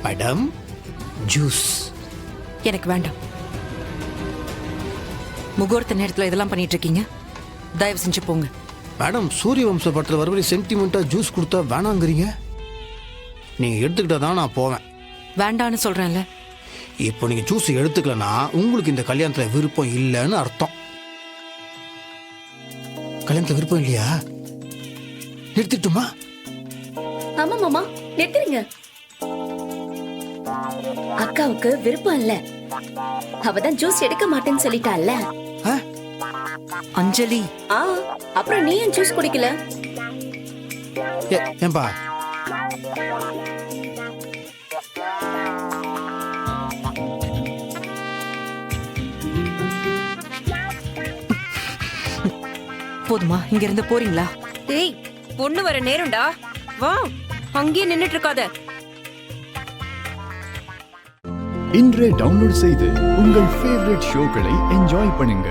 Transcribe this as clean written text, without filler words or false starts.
Madam, juice. எனக்கு வேண்டாம். முகூர்த்த நேரத்தில் இதெல்லாம் பண்ணிட்டு இருக்கீங்க, தயவு செஞ்சு போங்க. மேடம், சூரிய வம்ச படத்தில் வரவரை சென்டிமெண்ட்டாக ஜூஸ் கொடுத்தா வேணாங்கிறீங்க. நீங்கள் எடுத்துக்கிட்டா தான் நான் போவேன். வேண்டான்னு சொல்றேன்ல. இப்போ நீங்கள் ஜூஸ் எடுத்துக்கலன்னா உங்களுக்கு இந்த கல்யாணத்தில் விருப்பம் இல்லைன்னு அர்த்தம். கல்யாணத்தில் விருப்பம் இல்லையா? நிறுத்திட்டுமா? ஆமா மாமா, நிறுத்துறீங்க. அக்காவுக்கு விருப்பம் இல்ல, அவதான் ஜூஸ் எடுக்க மாட்டேன்னு சொல்லிட்டால. அஞ்சலி, அப்புறம் நீ ஏன் ஜூஸ் குடிக்கல? ஏன்பா? போதுமா? இங்க இருந்து போறீங்களா? ஏய், பொண்ணு வர நேரம்டா, வா. அங்கேயே நின்னுட்டு இருக்காத. இன்றே டவுன்லோட் செய்து உங்கள் ஃபேவரட் ஷோக்களை என்ஜாய் பண்ணுங்க.